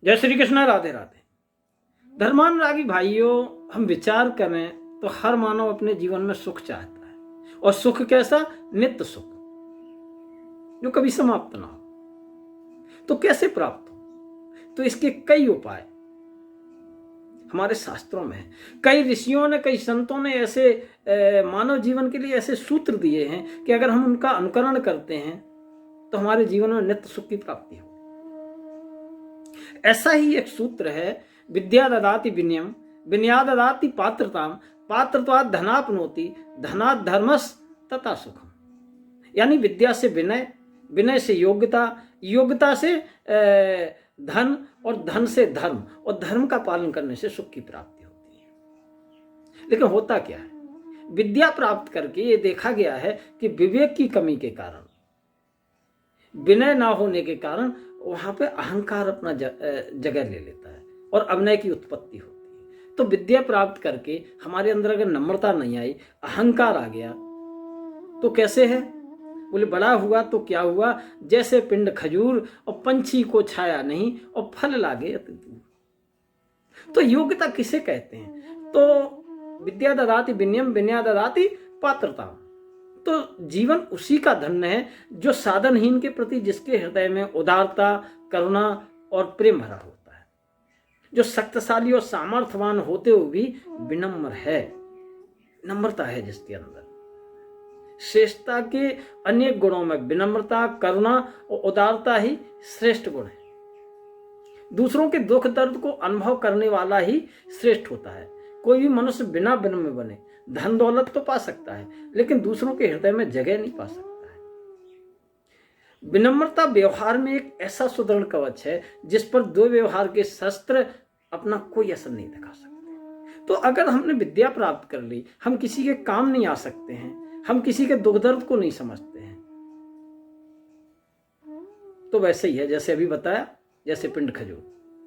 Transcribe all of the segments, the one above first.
जय श्री कृष्ण, राधे राधे। धर्मानुरागी भाइयों, हम विचार करें तो हर मानव अपने जीवन में सुख चाहता है, और सुख कैसा? नित्य सुख, जो कभी समाप्त ना हो। तो कैसे प्राप्त हो? तो इसके कई उपाय हमारे शास्त्रों में हैं। कई ऋषियों ने, कई संतों ने ऐसे मानव जीवन के लिए ऐसे सूत्र दिए हैं कि अगर हम उनका अनुकरण करते हैं तो हमारे जीवन में नित्य सुख की प्राप्ति हो। ऐसा ही एक सूत्र है, विद्या ददाति विनयम, विनया ददाति पात्रताम, पात्रत्वात् धनाप्नोति, धनात् धर्मस् तथा सुखम। यानी विद्या से विनय, विनय से योग्यता, योग्यता से धन, और धन से धर्म, और धर्म का पालन करने से सुख की प्राप्ति होती है। लेकिन होता क्या है? विद्या प्राप्त करके ये देखा गया है कि विवेक की कमी के कारण, विनय ना होने के कारण वहां पे अहंकार अपना जगह ले लेता है और अविनय की उत्पत्ति होती है। तो विद्या प्राप्त करके हमारे अंदर अगर नम्रता नहीं आई, अहंकार आ गया, तो कैसे है? बोले बड़ा हुआ तो क्या हुआ? जैसे पिंड खजूर, और पंछी को छाया नहीं, और फल लागे अति दूर। तो योग्यता किसे कहते हैं? तो विद्या ददाति विनयम, विनया ददाति पात्रता। तो जीवन उसी का धन है जो साधनहीन के प्रति, जिसके हृदय में उदारता, करुणा और प्रेम भरा होता है, जो शक्तिशाली और सामर्थ्यवान होते हुए भी विनम्र है, नम्रता है जिसके अंदर। श्रेष्ठता के अनेक गुणों में विनम्रता, करुणा और उदारता ही श्रेष्ठ गुण है। दूसरों के दुख दर्द को अनुभव करने वाला ही श्रेष्ठ होता है। कोई भी मनुष्य बिना विनम्र बने धन दौलत तो पा सकता है, लेकिन दूसरों के हृदय में जगह नहीं पा सकता है। विनम्रता व्यवहार में एक ऐसा सुदृढ़ कवच है जिस पर दो व्यवहार के शस्त्र अपना कोई असर नहीं दिखा सकते। तो अगर हमने विद्या प्राप्त कर ली, हम किसी के काम नहीं आ सकते हैं, हम किसी के दुख दर्द को नहीं समझते हैं। तो वैसे ही है जैसे अभी बताया, जैसे पिंड खजूर,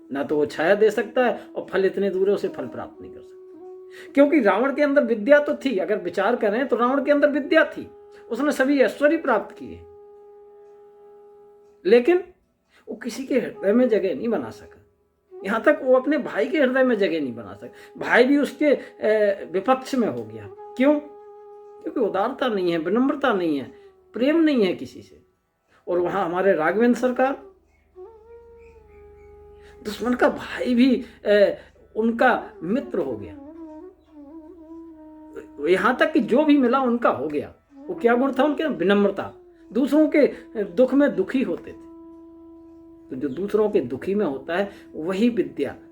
ना तो वो छाया दे सकता है और फल इतने दूर है उसे फल प्राप्त नहीं कर सकता। क्योंकि रावण के अंदर विद्या तो थी, अगर विचार करें तो रावण के अंदर विद्या थी, उसने सभी ऐश्वर्य प्राप्त किए, लेकिन वो किसी के हृदय में जगह नहीं बना सका। यहां तक वो अपने भाई के हृदय में जगह नहीं बना सका। भाई भी उसके विपक्ष में हो गया। क्यों? क्योंकि उदारता नहीं है, विनम्रता नहीं है, प्रेम नहीं है किसी से। और वहां हमारे राघवेंद्र सरकार, दुश्मन का भाई भी उनका मित्र हो गया। यहां तक कि जो भी मिला उनका हो गया। वो क्या गुण था उनके? विनम्रता। दूसरों के दुख में दुखी होते थे। तो जो दूसरों के दुखी में होता है वही विद्या है।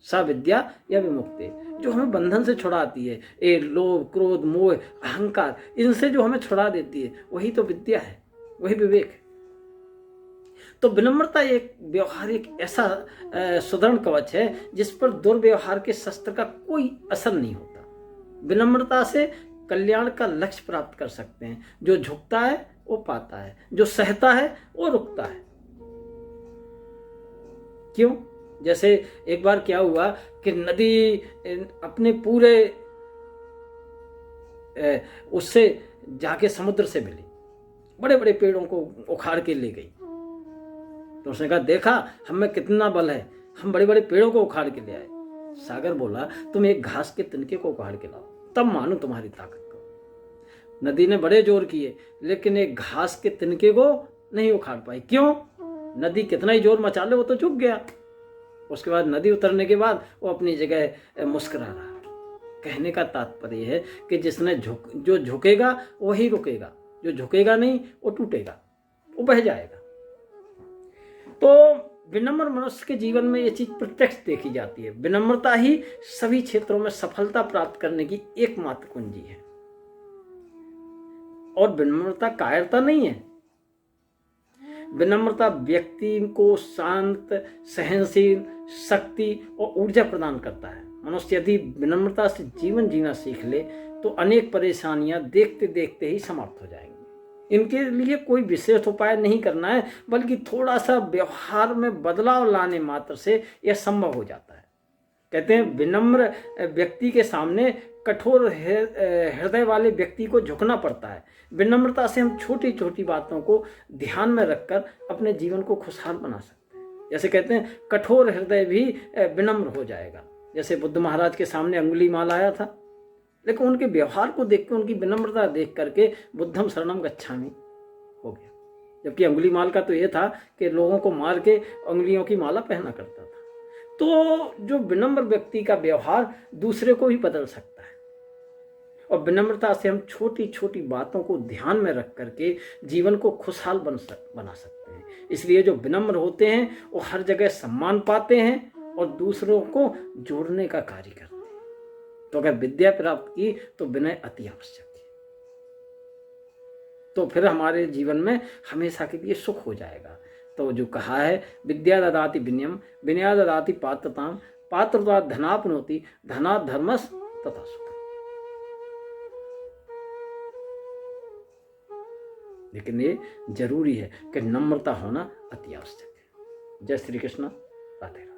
सा विद्या या विमुक्ति, जो हमें बंधन से छुड़ाती है। ये लोभ, क्रोध, मोह, अहंकार, इनसे जो हमें छुड़ा देती है, वही तो विद्या है, वही विवेक है। तो विनम्रता एक व्यवहार, एक ऐसा सुदृढ़ कवच है जिस पर दुर्व्यवहार के शस्त्र का कोई असर नहीं होता। विनम्रता से कल्याण का लक्ष्य प्राप्त कर सकते हैं। जो झुकता है वो पाता है, जो सहता है वो रुकता है। क्यों? जैसे एक बार क्या हुआ कि नदी अपने पूरे उससे जाके समुद्र से मिली, बड़े बड़े पेड़ों को उखाड़ के ले गई। तो उसने कहा, देखा हम में कितना बल है, हम बड़े बड़े पेड़ों को उखाड़ के ले आए। सागर बोला, तुम एक घास के तिनके को उखाड़ के लाओ, तब मानो तुम्हारी ताकत को। नदी ने बड़े जोर किए, लेकिन एक घास के तिनके को नहीं उखाड़ पाई। क्यों? नदी कितना ही जोर मचा ले, वो तो झुक गया। उसके बाद नदी उतरने के बाद वो अपनी जगह मुस्कुरा रहा। कहने का तात्पर्य है कि जिसने जो झुकेगा वही रुकेगा, जो झुकेगा नहीं वो टूटेगा, वो बह जाएगा। तो विनम्र मनुष्य के जीवन में ये चीज प्रत्यक्ष देखी जाती है। विनम्रता ही सभी क्षेत्रों में सफलता प्राप्त करने की एकमात्र कुंजी है। और विनम्रता कायरता नहीं है। विनम्रता व्यक्ति को शांत, सहनशील, शक्ति और ऊर्जा प्रदान करता है। मनुष्य यदि विनम्रता से जीवन जीना सीख ले तो अनेक परेशानियां देखते देखते ही समाप्त हो जाएंगी। इनके लिए कोई विशेष उपाय नहीं करना है, बल्कि थोड़ा सा व्यवहार में बदलाव लाने मात्र से यह संभव हो जाता है। कहते हैं विनम्र व्यक्ति के सामने कठोर हृदय वाले व्यक्ति को झुकना पड़ता है। विनम्रता से हम छोटी छोटी बातों को ध्यान में रखकर अपने जीवन को खुशहाल बना सकते हैं। जैसे कहते हैं कठोर हृदय भी विनम्र हो जाएगा। जैसे बुद्ध महाराज के सामने अंगुलीमाल आया था, लेकिन उनके व्यवहार को देख के, उनकी विनम्रता देख करके बुद्धम शरणम गच्छामि हो गया। जबकि अंगुलीमाल का तो ये था कि लोगों को मार के अंगुलियों की माला पहना करता था। तो जो विनम्र व्यक्ति का व्यवहार दूसरे को भी बदल सकता है, और विनम्रता से हम छोटी छोटी बातों को ध्यान में रख करके जीवन को खुशहाल बना सकते हैं। इसलिए जो विनम्र होते हैं वो हर जगह सम्मान पाते हैं और दूसरों को जोड़ने का कार्य करते हैं। तो अगर विद्या प्राप्त की तो विनय अति आवश्यक है, तो फिर हमारे जीवन में हमेशा के लिए सुख हो जाएगा। तो जो कहा है विद्या ददाति विनयम विनया ददाति पात्रताम पात्रता धनाप्नोति धनात् धर्मस् तथा सुखम्। लेकिन ये जरूरी है कि नम्रता होना अति आवश्यक है। जय श्री कृष्ण, राधे राधे।